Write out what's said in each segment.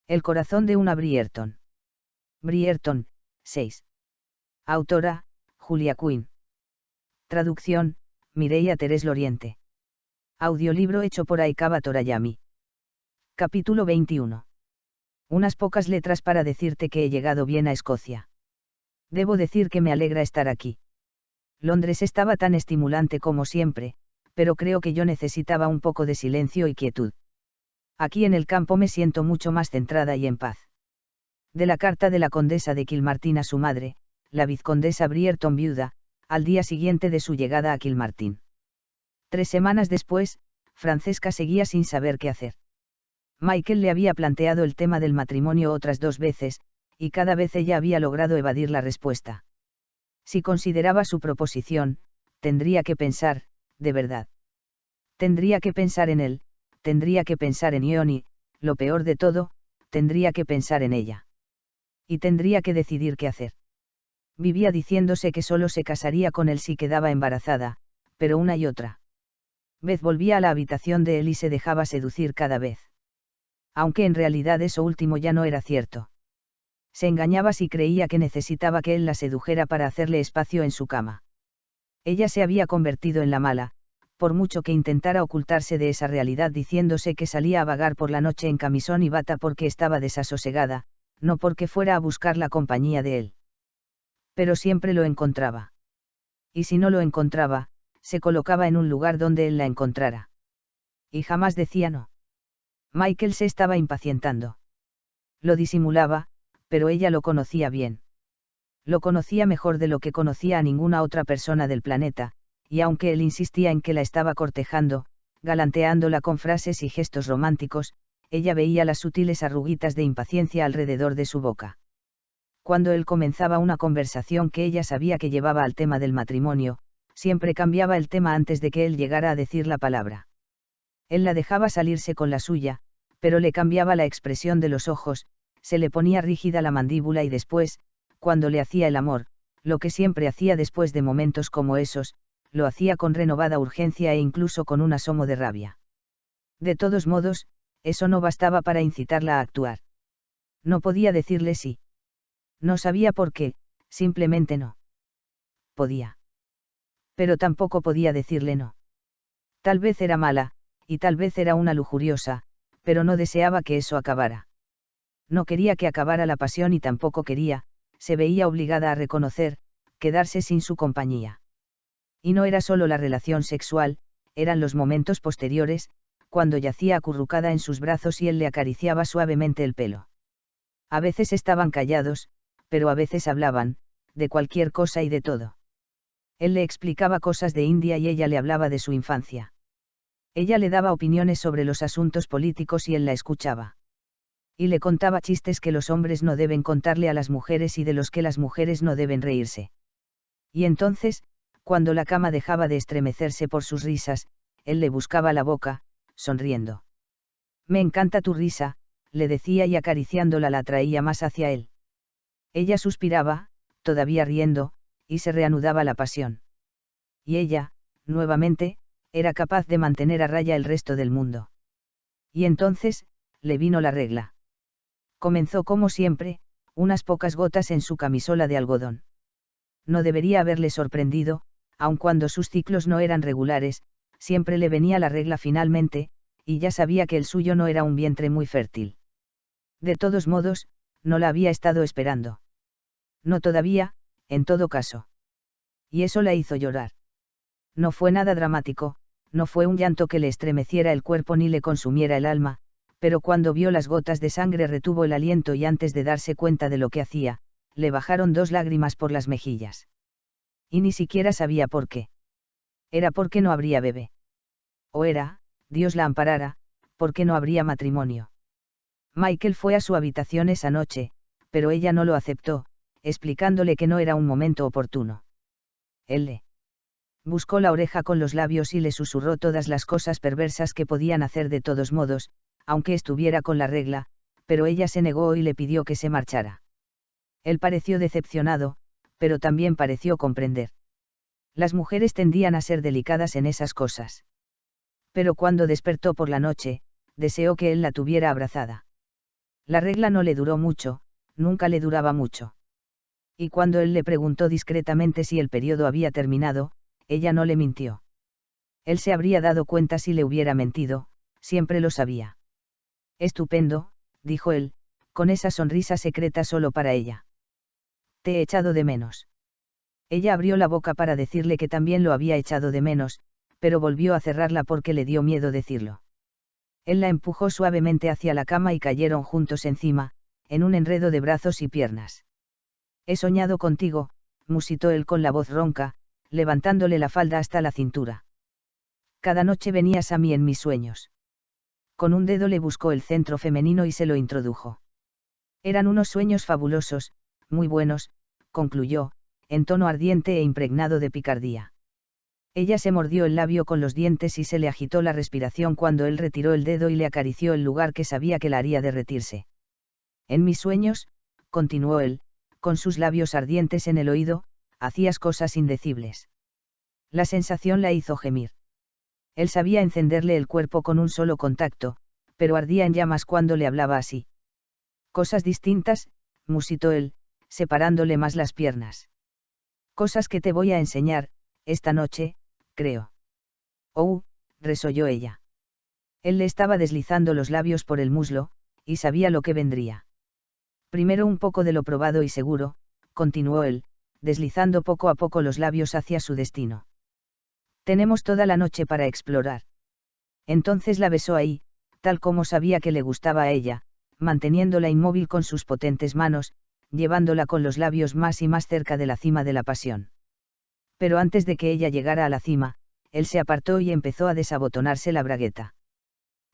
El corazón de una Brierton. Brierton, 6. Autora, Julia Quinn. Traducción, Mireia Terés Loriente. Audiolibro hecho por Aikaba Torayami. Capítulo 21. Unas pocas letras para decirte que he llegado bien a Escocia. Debo decir que me alegra estar aquí. Londres estaba tan estimulante como siempre, pero creo que yo necesitaba un poco de silencio y quietud. Aquí en el campo me siento mucho más centrada y en paz. De la carta de la condesa de Kilmartin a su madre, la vizcondesa Brierton viuda, al día siguiente de su llegada a Kilmartin. 3 semanas después, Francesca seguía sin saber qué hacer. Michael le había planteado el tema del matrimonio otras 2 veces, y cada vez ella había logrado evadir la respuesta. Si consideraba su proposición, tendría que pensar, de verdad. Tendría que pensar en él, tendría que pensar en Ion y, lo peor de todo, tendría que pensar en ella. Y tendría que decidir qué hacer. Vivía diciéndose que solo se casaría con él si quedaba embarazada, pero una y otra vez volvía a la habitación de él y se dejaba seducir cada vez. Aunque en realidad eso último ya no era cierto. Se engañaba si creía que necesitaba que él la sedujera para hacerle espacio en su cama. Ella se había convertido en la mala, por mucho que intentara ocultarse de esa realidad diciéndose que salía a vagar por la noche en camisón y bata porque estaba desasosegada, no porque fuera a buscar la compañía de él. Pero siempre lo encontraba. Y si no lo encontraba, se colocaba en un lugar donde él la encontrara. Y jamás decía no. Michael se estaba impacientando. Lo disimulaba, pero ella lo conocía bien. Lo conocía mejor de lo que conocía a ninguna otra persona del planeta, y aunque él insistía en que la estaba cortejando, galanteándola con frases y gestos románticos, ella veía las sutiles arruguitas de impaciencia alrededor de su boca. Cuando él comenzaba una conversación que ella sabía que llevaba al tema del matrimonio, siempre cambiaba el tema antes de que él llegara a decir la palabra. Él la dejaba salirse con la suya, pero le cambiaba la expresión de los ojos, se le ponía rígida la mandíbula y después, cuando le hacía el amor, lo que siempre hacía después de momentos como esos, lo hacía con renovada urgencia e incluso con un asomo de rabia. De todos modos, eso no bastaba para incitarla a actuar. No podía decirle sí. No sabía por qué, simplemente no. Podía. Pero tampoco podía decirle no. Tal vez era mala, y tal vez era una lujuriosa, pero no deseaba que eso acabara. No quería que acabara la pasión y tampoco quería, se veía obligada a reconocer, quedarse sin su compañía. Y no era solo la relación sexual, eran los momentos posteriores, cuando yacía acurrucada en sus brazos y él le acariciaba suavemente el pelo. A veces estaban callados, pero a veces hablaban, de cualquier cosa y de todo. Él le explicaba cosas de India y ella le hablaba de su infancia. Ella le daba opiniones sobre los asuntos políticos y él la escuchaba. Y le contaba chistes que los hombres no deben contarle a las mujeres y de los que las mujeres no deben reírse. Y entonces, cuando la cama dejaba de estremecerse por sus risas, él le buscaba la boca, sonriendo. Me encanta tu risa, le decía y acariciándola la traía más hacia él. Ella suspiraba, todavía riendo, y se reanudaba la pasión. Y ella, nuevamente, era capaz de mantener a raya el resto del mundo. Y entonces, le vino la regla. Comenzó como siempre, unas pocas gotas en su camisola de algodón. No debería haberle sorprendido, aun cuando sus ciclos no eran regulares, siempre le venía la regla finalmente, y ya sabía que el suyo no era un vientre muy fértil. De todos modos, no la había estado esperando. No todavía, en todo caso. Y eso la hizo llorar. No fue nada dramático, no fue un llanto que le estremeciera el cuerpo ni le consumiera el alma, pero cuando vio las gotas de sangre retuvo el aliento y antes de darse cuenta de lo que hacía, le bajaron 2 lágrimas por las mejillas. Y ni siquiera sabía por qué. Era porque no habría bebé. O era, Dios la amparara, porque no habría matrimonio. Michael fue a su habitación esa noche, pero ella no lo aceptó, explicándole que no era un momento oportuno. Él le buscó la oreja con los labios y le susurró todas las cosas perversas que podían hacer de todos modos, aunque estuviera con la regla, pero ella se negó y le pidió que se marchara. Él pareció decepcionado, pero también pareció comprender. Las mujeres tendían a ser delicadas en esas cosas. Pero cuando despertó por la noche, deseó que él la tuviera abrazada. La regla no le duró mucho, nunca le duraba mucho. Y cuando él le preguntó discretamente si el periodo había terminado, ella no le mintió. Él se habría dado cuenta si le hubiera mentido, siempre lo sabía. Estupendo, dijo él, con esa sonrisa secreta solo para ella. Te he echado de menos. Ella abrió la boca para decirle que también lo había echado de menos, pero volvió a cerrarla porque le dio miedo decirlo. Él la empujó suavemente hacia la cama y cayeron juntos encima, en un enredo de brazos y piernas. He soñado contigo, musitó él con la voz ronca, levantándole la falda hasta la cintura. Cada noche venías a mí en mis sueños. Con un dedo le buscó el centro femenino y se lo introdujo. Eran unos sueños fabulosos, muy buenos, concluyó, en tono ardiente e impregnado de picardía. Ella se mordió el labio con los dientes y se le agitó la respiración cuando él retiró el dedo y le acarició el lugar que sabía que la haría derretirse. En mis sueños, continuó él, con sus labios ardientes en el oído, hacías cosas indecibles. La sensación la hizo gemir. Él sabía encenderle el cuerpo con un solo contacto, pero ardía en llamas cuando le hablaba así. Cosas distintas, musitó él, separándole más las piernas. Cosas que te voy a enseñar, esta noche, creo. Oh, resolló ella. Él le estaba deslizando los labios por el muslo, y sabía lo que vendría. Primero un poco de lo probado y seguro, continuó él, deslizando poco a poco los labios hacia su destino. Tenemos toda la noche para explorar. Entonces la besó ahí, tal como sabía que le gustaba a ella, manteniéndola inmóvil con sus potentes manos, llevándola con los labios más y más cerca de la cima de la pasión. Pero antes de que ella llegara a la cima, él se apartó y empezó a desabotonarse la bragueta.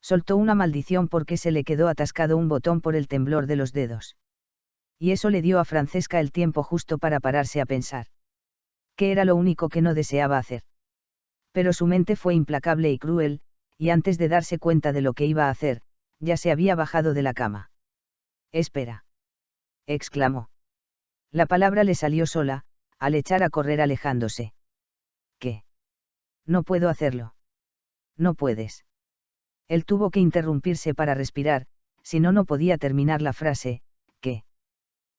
Soltó una maldición porque se le quedó atascado un botón por el temblor de los dedos. Y eso le dio a Francesca el tiempo justo para pararse a pensar. ¿Qué era lo único que no deseaba hacer? Pero su mente fue implacable y cruel, y antes de darse cuenta de lo que iba a hacer, ya se había bajado de la cama. Espera. Exclamó. La palabra le salió sola, al echar a correr alejándose. ¿Qué? No puedo hacerlo. No puedes. Él tuvo que interrumpirse para respirar, si no, no podía terminar la frase, ¿qué?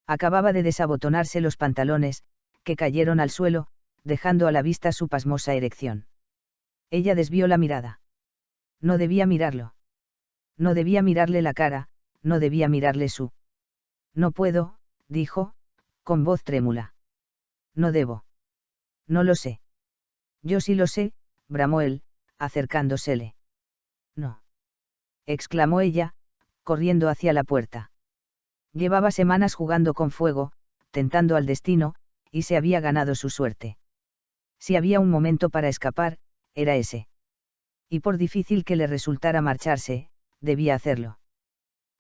Acababa de desabotonarse los pantalones, que cayeron al suelo, dejando a la vista su pasmosa erección. Ella desvió la mirada. No debía mirarlo. No debía mirarle la cara, no debía mirarle su. No puedo, dijo, con voz trémula. No debo. No lo sé. Yo sí lo sé, bramó él, acercándosele. No. Exclamó ella, corriendo hacia la puerta. Llevaba semanas jugando con fuego, tentando al destino, y se había ganado su suerte. Si había un momento para escapar, era ese. Y por difícil que le resultara marcharse, debía hacerlo.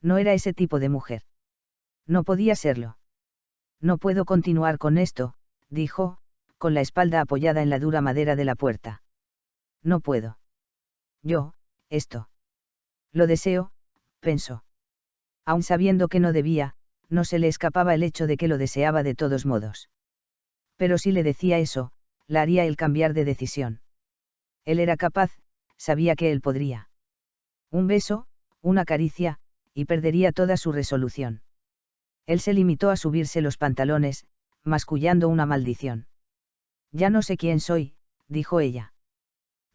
No era ese tipo de mujer. No podía serlo. No puedo continuar con esto, dijo, con la espalda apoyada en la dura madera de la puerta. No puedo. Esto. Lo deseo, pensó. Aun sabiendo que no debía, no se le escapaba el hecho de que lo deseaba de todos modos. Pero si le decía eso, la haría él cambiar de decisión. Él era capaz, sabía que él podría. Un beso, una caricia, y perdería toda su resolución. Él se limitó a subirse los pantalones, mascullando una maldición. Ya no sé quién soy, dijo ella.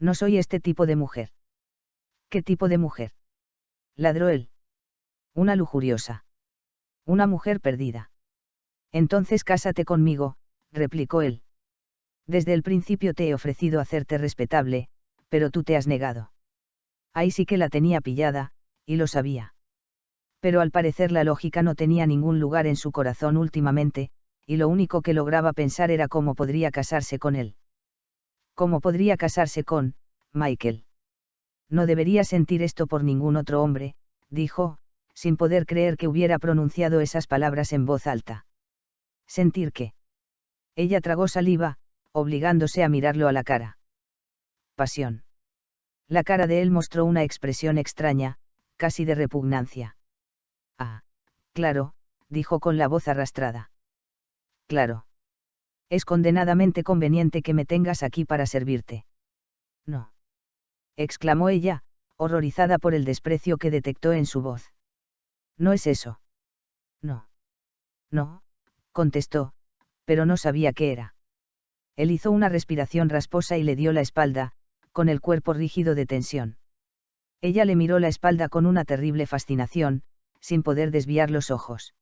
No soy este tipo de mujer. ¿Qué tipo de mujer? Ladró él. Una lujuriosa. Una mujer perdida. Entonces cásate conmigo, replicó él. Desde el principio te he ofrecido hacerte respetable, pero tú te has negado. Ahí sí que la tenía pillada, y lo sabía. Pero al parecer la lógica no tenía ningún lugar en su corazón últimamente, y lo único que lograba pensar era cómo podría casarse con él. ¿Cómo podría casarse con Michael? No debería sentir esto por ningún otro hombre, dijo, sin poder creer que hubiera pronunciado esas palabras en voz alta. ¿Sentir qué? Ella tragó saliva, obligándose a mirarlo a la cara. Pasión. La cara de él mostró una expresión extraña, casi de repugnancia. Ah, claro, dijo con la voz arrastrada. Claro. Es condenadamente conveniente que me tengas aquí para servirte. No. Exclamó ella, horrorizada por el desprecio que detectó en su voz. No es eso. No. No, contestó, pero no sabía qué era. Él hizo una respiración rasposa y le dio la espalda, con el cuerpo rígido de tensión. Ella le miró la espalda con una terrible fascinación, sin poder desviar los ojos.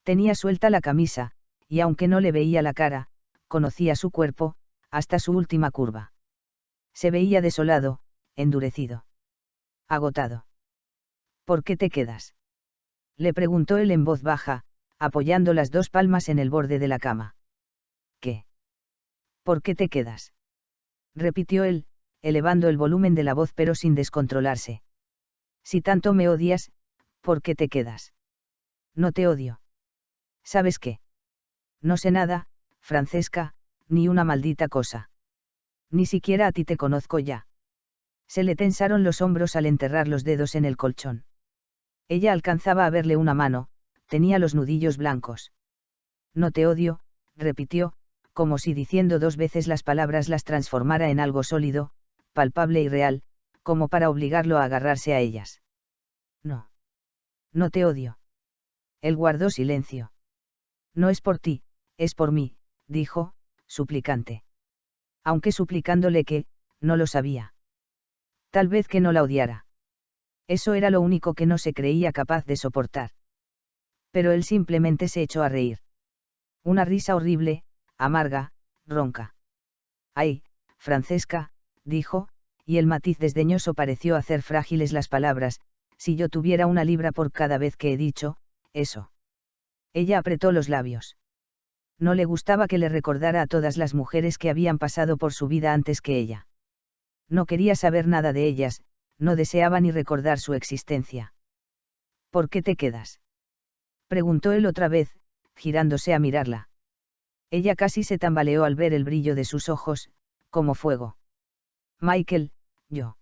Tenía suelta la camisa, y aunque no le veía la cara, conocía su cuerpo, hasta su última curva. Se veía desolado, endurecido. Agotado. ¿Por qué te quedas? Le preguntó él en voz baja, apoyando las dos palmas en el borde de la cama. ¿Qué? ¿Por qué te quedas? Repitió él, elevando el volumen de la voz pero sin descontrolarse. Si tanto me odias, ¿por qué te quedas? No te odio. ¿Sabes qué? No sé nada, Francesca, ni una maldita cosa. Ni siquiera a ti te conozco ya. Se le tensaron los hombros al enterrar los dedos en el colchón. Ella alcanzaba a verle una mano, tenía los nudillos blancos. No te odio, repitió, como si diciendo dos veces las palabras las transformara en algo sólido, palpable y real, como para obligarlo a agarrarse a ellas. No. No te odio. Él guardó silencio. No es por ti, es por mí, dijo, suplicante. Aunque suplicándole que, no lo sabía. Tal vez que no la odiara. Eso era lo único que no se creía capaz de soportar. Pero él simplemente se echó a reír. Una risa horrible, amarga, ronca. Ay, Francesca, dijo, y el matiz desdeñoso pareció hacer frágiles las palabras, si yo tuviera una libra por cada vez que he dicho, eso. Ella apretó los labios. No le gustaba que le recordara a todas las mujeres que habían pasado por su vida antes que ella. No quería saber nada de ellas, no deseaba ni recordar su existencia. ¿Por qué te quedas? Preguntó él otra vez, girándose a mirarla. Ella casi se tambaleó al ver el brillo de sus ojos, como fuego. Michael, yo.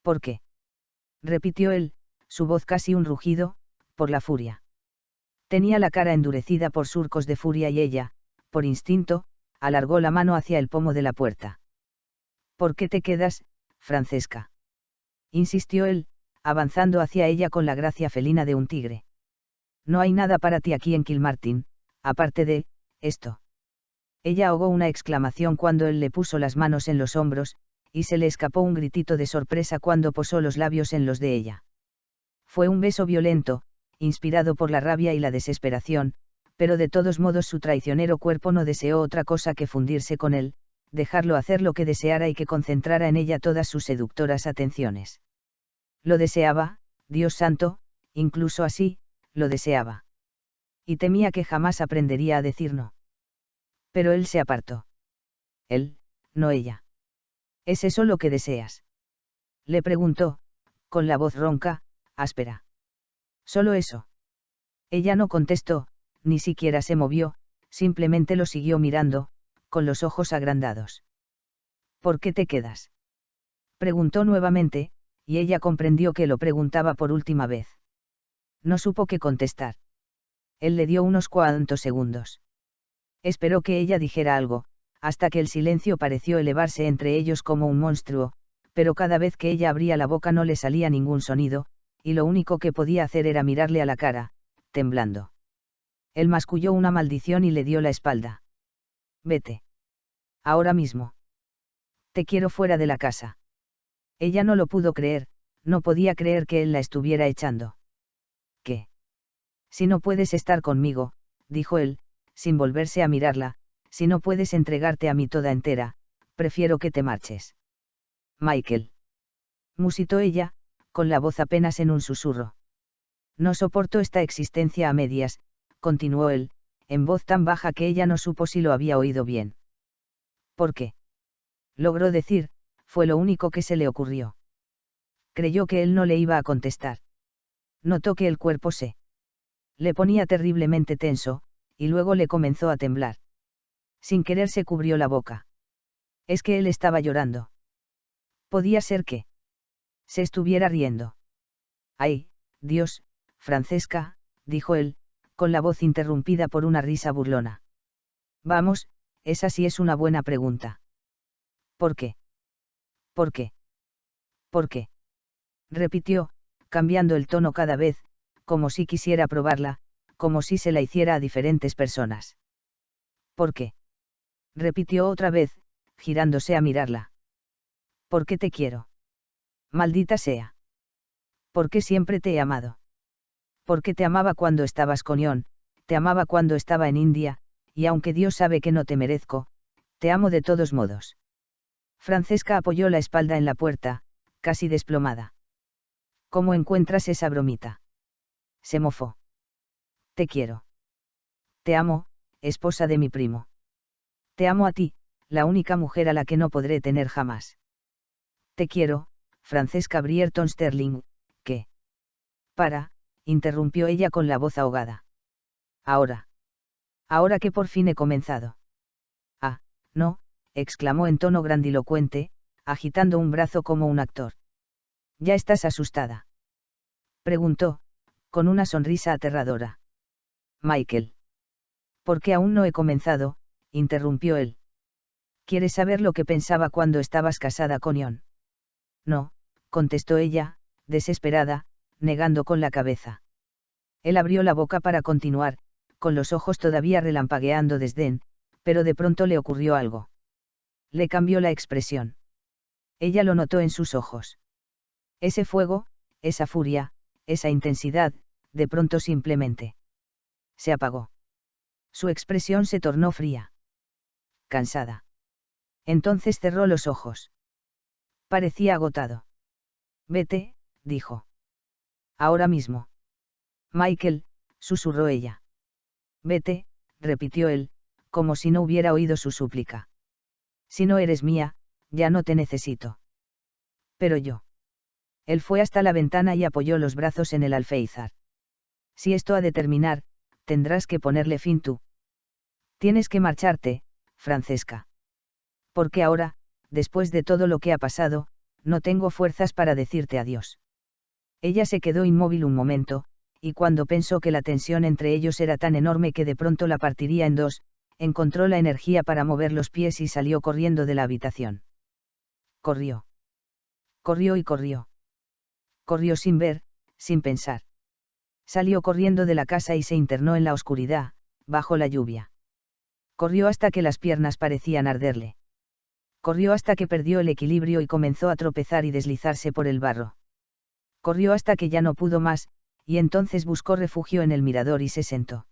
¿Por qué? Repitió él, su voz casi un rugido, por la furia. Tenía la cara endurecida por surcos de furia y ella, por instinto, alargó la mano hacia el pomo de la puerta. ¿Por qué te quedas, Francesca? Insistió él, avanzando hacia ella con la gracia felina de un tigre. No hay nada para ti aquí en Kilmartin, aparte de, esto. Ella ahogó una exclamación cuando él le puso las manos en los hombros, y se le escapó un gritito de sorpresa cuando posó los labios en los de ella. Fue un beso violento, inspirado por la rabia y la desesperación, pero de todos modos su traicionero cuerpo no deseó otra cosa que fundirse con él, dejarlo hacer lo que deseara y que concentrara en ella todas sus seductoras atenciones. Lo deseaba, Dios santo, incluso así, lo deseaba. Y temía que jamás aprendería a decir no. Pero él se apartó. Él, no ella. ¿Es eso lo que deseas? Le preguntó, con la voz ronca, áspera. Solo eso. Ella no contestó, ni siquiera se movió, simplemente lo siguió mirando, con los ojos agrandados. ¿Por qué te quedas? Preguntó nuevamente, y ella comprendió que lo preguntaba por última vez. No supo qué contestar. Él le dio unos cuantos segundos. Esperó que ella dijera algo, hasta que el silencio pareció elevarse entre ellos como un monstruo, pero cada vez que ella abría la boca no le salía ningún sonido, y lo único que podía hacer era mirarle a la cara, temblando. Él masculló una maldición y le dio la espalda. Vete. Ahora mismo. Te quiero fuera de la casa. Ella no lo pudo creer, no podía creer que él la estuviera echando. ¿Qué? Si no puedes estar conmigo, dijo él, sin volverse a mirarla, si no puedes entregarte a mí toda entera, prefiero que te marches. Michael. Musitó ella, con la voz apenas en un susurro. No soporto esta existencia a medias, continuó él, en voz tan baja que ella no supo si lo había oído bien. ¿Por qué? Logró decir, fue lo único que se le ocurrió. Creyó que él no le iba a contestar. Notó que el cuerpo le ponía terriblemente tenso, y luego le comenzó a temblar. Sin querer se cubrió la boca. Es que él estaba llorando. Podía ser que se estuviera riendo. ¡Ay, Dios, Francesca!, dijo él, con la voz interrumpida por una risa burlona. Vamos, esa sí es una buena pregunta. ¿Por qué? ¿Por qué? ¿Por qué? Repitió, cambiando el tono cada vez, como si quisiera probarla, como si se la hiciera a diferentes personas. ¿Por qué? Repitió otra vez, girándose a mirarla. ¿Por qué te quiero? Maldita sea. ¿Por qué siempre te he amado? Porque te amaba cuando estabas con Ion, te amaba cuando estaba en India, y aunque Dios sabe que no te merezco, te amo de todos modos. Francesca apoyó la espalda en la puerta, casi desplomada. ¿Cómo encuentras esa bromita? Se mofó. Te quiero. Te amo, esposa de mi primo. Te amo a ti, la única mujer a la que no podré tener jamás. Te quiero, Francesca Brierton Sterling, ¿qué? Interrumpió ella con la voz ahogada. Ahora. Ahora que por fin he comenzado. Ah, no, exclamó en tono grandilocuente, agitando un brazo como un actor. ¿Ya estás asustada? Preguntó, con una sonrisa aterradora. Michael. Porque aún no he comenzado, interrumpió él. ¿Quieres saber lo que pensaba cuando estabas casada con Ion? No, contestó ella, desesperada, negando con la cabeza. Él abrió la boca para continuar, con los ojos todavía relampagueando desdén, pero de pronto le ocurrió algo. Le cambió la expresión. Ella lo notó en sus ojos. Ese fuego, esa furia, esa intensidad, de pronto simplemente se apagó. Su expresión se tornó fría. Cansada. Entonces cerró los ojos. Parecía agotado. Vete, dijo. Ahora mismo. Michael, susurró ella. Vete, repitió él, como si no hubiera oído su súplica. Si no eres mía, ya no te necesito. Pero yo. Él fue hasta la ventana y apoyó los brazos en el alféizar. Si esto ha de terminar, tendrás que ponerle fin tú. Tienes que marcharte, Francesca. Porque ahora, después de todo lo que ha pasado, no tengo fuerzas para decirte adiós. Ella se quedó inmóvil un momento, y cuando pensó que la tensión entre ellos era tan enorme que de pronto la partiría en dos, encontró la energía para mover los pies y salió corriendo de la habitación. Corrió. Corrió y corrió. Corrió sin ver, sin pensar. Salió corriendo de la casa y se internó en la oscuridad, bajo la lluvia. Corrió hasta que las piernas parecían arderle. Corrió hasta que perdió el equilibrio y comenzó a tropezar y deslizarse por el barro. Corrió hasta que ya no pudo más, y entonces buscó refugio en el mirador y se sentó.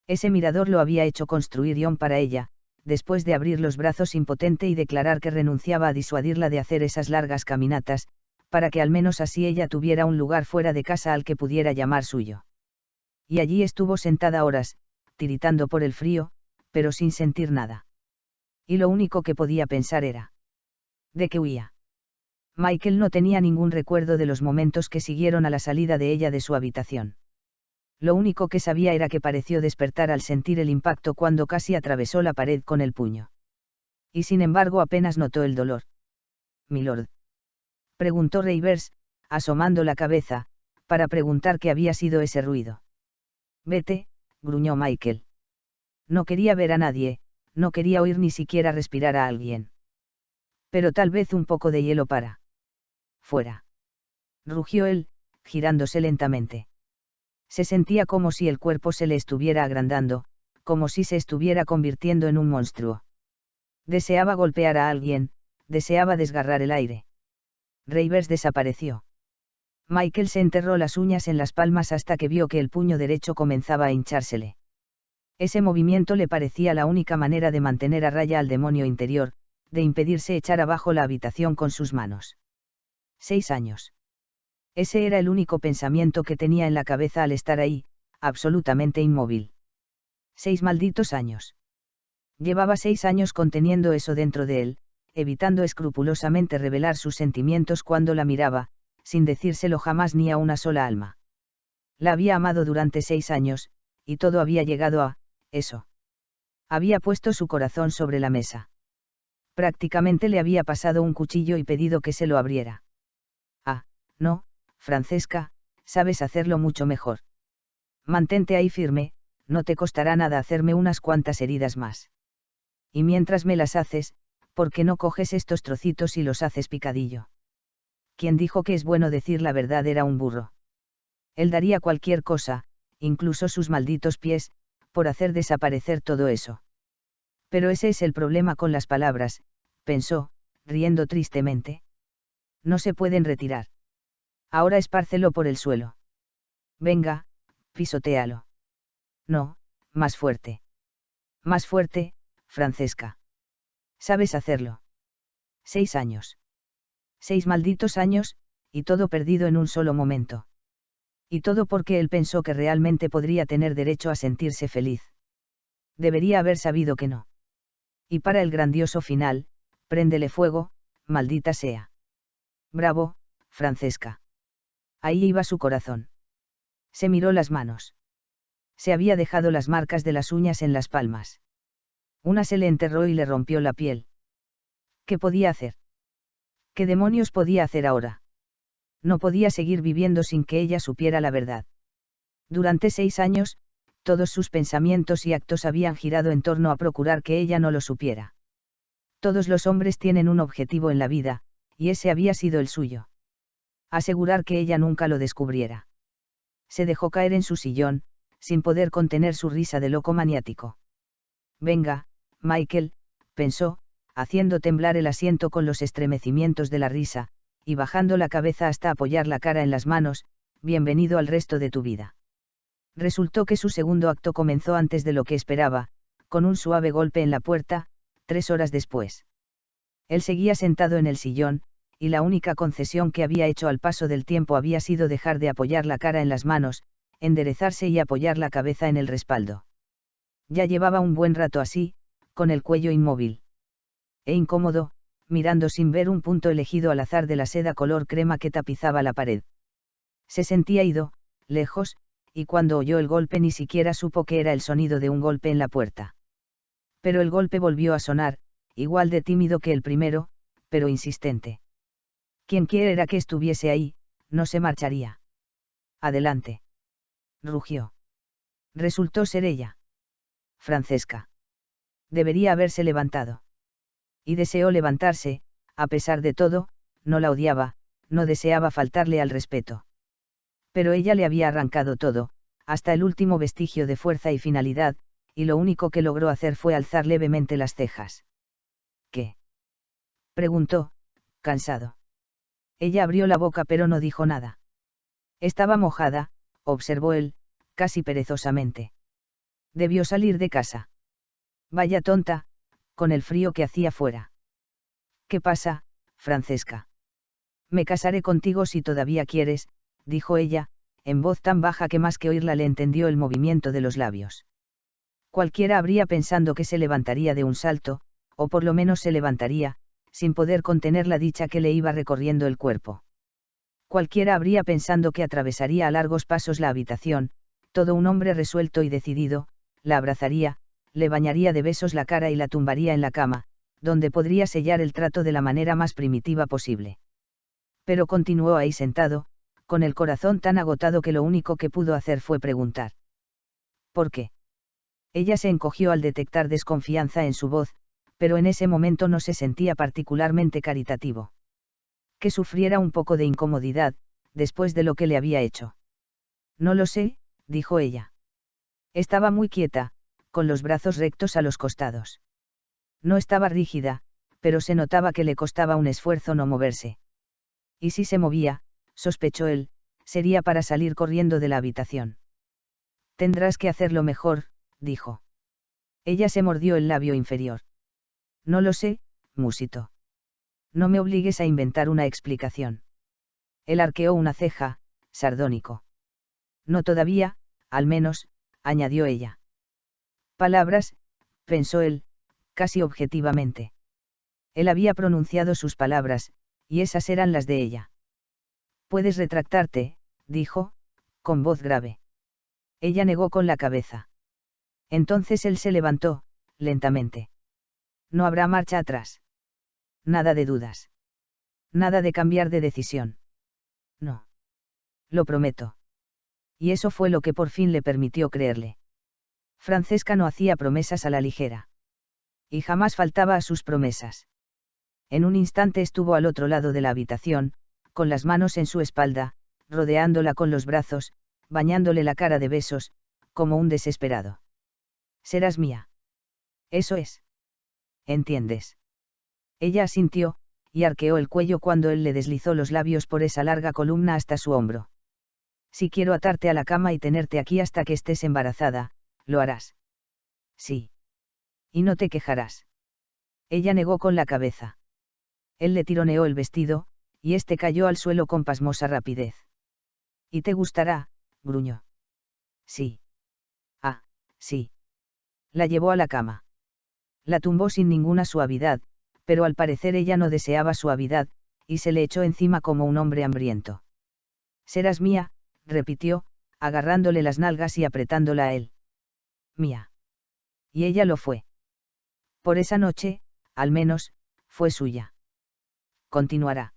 Ese mirador lo había hecho construir Ion para ella, después de abrir los brazos impotente y declarar que renunciaba a disuadirla de hacer esas largas caminatas, para que al menos así ella tuviera un lugar fuera de casa al que pudiera llamar suyo. Y allí estuvo sentada horas, tiritando por el frío, pero sin sentir nada. Y lo único que podía pensar era: ¿de qué huía? Michael no tenía ningún recuerdo de los momentos que siguieron a la salida de ella de su habitación. Lo único que sabía era que pareció despertar al sentir el impacto cuando casi atravesó la pared con el puño. Y sin embargo apenas notó el dolor. «Milord», preguntó Reivers, asomando la cabeza, para preguntar qué había sido ese ruido. «Vete», gruñó Michael. No quería ver a nadie, no quería oír ni siquiera respirar a alguien. Pero tal vez un poco de hielo para. «Fuera», rugió él, girándose lentamente. Se sentía como si el cuerpo se le estuviera agrandando, como si se estuviera convirtiendo en un monstruo. Deseaba golpear a alguien, deseaba desgarrar el aire. Reivers desapareció. Michael se enterró las uñas en las palmas hasta que vio que el puño derecho comenzaba a hinchársele. Ese movimiento le parecía la única manera de mantener a raya al demonio interior, de impedirse echar abajo la habitación con sus manos. 6 años. Ese era el único pensamiento que tenía en la cabeza al estar ahí, absolutamente inmóvil. 6 malditos años. Llevaba 6 años conteniendo eso dentro de él, evitando escrupulosamente revelar sus sentimientos cuando la miraba, sin decírselo jamás ni a una sola alma. La había amado durante 6 años, y todo había llegado a eso. Había puesto su corazón sobre la mesa. Prácticamente le había pasado un cuchillo y pedido que se lo abriera. Ah, no, Francesca, sabes hacerlo mucho mejor. Mantente ahí firme, no te costará nada hacerme unas cuantas heridas más. Y mientras me las haces, ¿por qué no coges estos trocitos y los haces picadillo? Quien dijo que es bueno decir la verdad era un burro. Él daría cualquier cosa, incluso sus malditos pies, por hacer desaparecer todo eso. Pero ese es el problema con las palabras, pensó, riendo tristemente. No se pueden retirar. Ahora espárcelo por el suelo. Venga, pisotéalo. No, más fuerte. Más fuerte, Francesca. ¿Sabes hacerlo? 6 años. 6 malditos años, y todo perdido en un solo momento. Y todo porque él pensó que realmente podría tener derecho a sentirse feliz. Debería haber sabido que no. Y para el grandioso final, préndele fuego, maldita sea. Bravo, Francesca. Ahí iba su corazón. Se miró las manos. Se había dejado las marcas de las uñas en las palmas. Una se le enterró y le rompió la piel. ¿Qué podía hacer? ¿Qué demonios podía hacer ahora? No podía seguir viviendo sin que ella supiera la verdad. Durante 6 años, todos sus pensamientos y actos habían girado en torno a procurar que ella no lo supiera. Todos los hombres tienen un objetivo en la vida, y ese había sido el suyo. Asegurar que ella nunca lo descubriera. Se dejó caer en su sillón, sin poder contener su risa de loco maniático. Venga, Michael, pensó, haciendo temblar el asiento con los estremecimientos de la risa, y bajando la cabeza hasta apoyar la cara en las manos, bienvenido al resto de tu vida. Resultó que su segundo acto comenzó antes de lo que esperaba, con un suave golpe en la puerta, 3 horas después. Él seguía sentado en el sillón, y la única concesión que había hecho al paso del tiempo había sido dejar de apoyar la cara en las manos, enderezarse y apoyar la cabeza en el respaldo. Ya llevaba un buen rato así, con el cuello inmóvil. E incómodo, mirando sin ver un punto elegido al azar de la seda color crema que tapizaba la pared. Se sentía ido, lejos, y cuando oyó el golpe ni siquiera supo que era el sonido de un golpe en la puerta. Pero el golpe volvió a sonar, igual de tímido que el primero, pero insistente. Quien quiera que estuviese ahí, no se marcharía. Adelante. Rugió. Resultó ser ella. Francesca. Debería haberse levantado. Y deseó levantarse, a pesar de todo, no la odiaba, no deseaba faltarle al respeto. Pero ella le había arrancado todo, hasta el último vestigio de fuerza y finalidad, y lo único que logró hacer fue alzar levemente las cejas. ¿Qué? Preguntó, cansado. Ella abrió la boca pero no dijo nada. Estaba mojada, observó él, casi perezosamente. Debió salir de casa. Vaya tonta, con el frío que hacía fuera. ¿Qué pasa, Francesca? Me casaré contigo si todavía quieres, dijo ella, en voz tan baja que más que oírla le entendió el movimiento de los labios. Cualquiera habría pensando que se levantaría de un salto, o por lo menos se levantaría, sin poder contener la dicha que le iba recorriendo el cuerpo. Cualquiera habría pensando que atravesaría a largos pasos la habitación, todo un hombre resuelto y decidido, la abrazaría, le bañaría de besos la cara y la tumbaría en la cama, donde podría sellar el trato de la manera más primitiva posible. Pero continuó ahí sentado, con el corazón tan agotado que lo único que pudo hacer fue preguntar. ¿Por qué? Ella se encogió al detectar desconfianza en su voz, pero en ese momento no se sentía particularmente caritativo. Que sufriera un poco de incomodidad, después de lo que le había hecho. No lo sé, dijo ella. Estaba muy quieta, con los brazos rectos a los costados. No estaba rígida, pero se notaba que le costaba un esfuerzo no moverse. Y si se movía, sospechó él, sería para salir corriendo de la habitación. Tendrás que hacerlo mejor, dijo. Ella se mordió el labio inferior. No lo sé, musitó. No me obligues a inventar una explicación. Él arqueó una ceja, sardónico. No todavía, al menos, añadió ella. Palabras, pensó él, casi objetivamente. Él había pronunciado sus palabras, y esas eran las de ella. Puedes retractarte, dijo, con voz grave. Ella negó con la cabeza. Entonces él se levantó, lentamente. No habrá marcha atrás. Nada de dudas. Nada de cambiar de decisión. No. Lo prometo. Y eso fue lo que por fin le permitió creerle. Francesca no hacía promesas a la ligera. Y jamás faltaba a sus promesas. En un instante estuvo al otro lado de la habitación, con las manos en su espalda, rodeándola con los brazos, bañándole la cara de besos, como un desesperado. Serás mía. Eso es. ¿Entiendes? Ella asintió, y arqueó el cuello cuando él le deslizó los labios por esa larga columna hasta su hombro. Si quiero atarte a la cama y tenerte aquí hasta que estés embarazada, lo harás. Sí. Y no te quejarás. Ella negó con la cabeza. Él le tironeó el vestido, y este cayó al suelo con pasmosa rapidez. ¿Y te gustará? Gruñó. Sí. Ah, sí. La llevó a la cama. La tumbó sin ninguna suavidad, pero al parecer ella no deseaba suavidad, y se le echó encima como un hombre hambriento. Serás mía, repitió, agarrándole las nalgas y apretándola a él. Mía. Y ella lo fue. Por esa noche, al menos, fue suya. Continuará.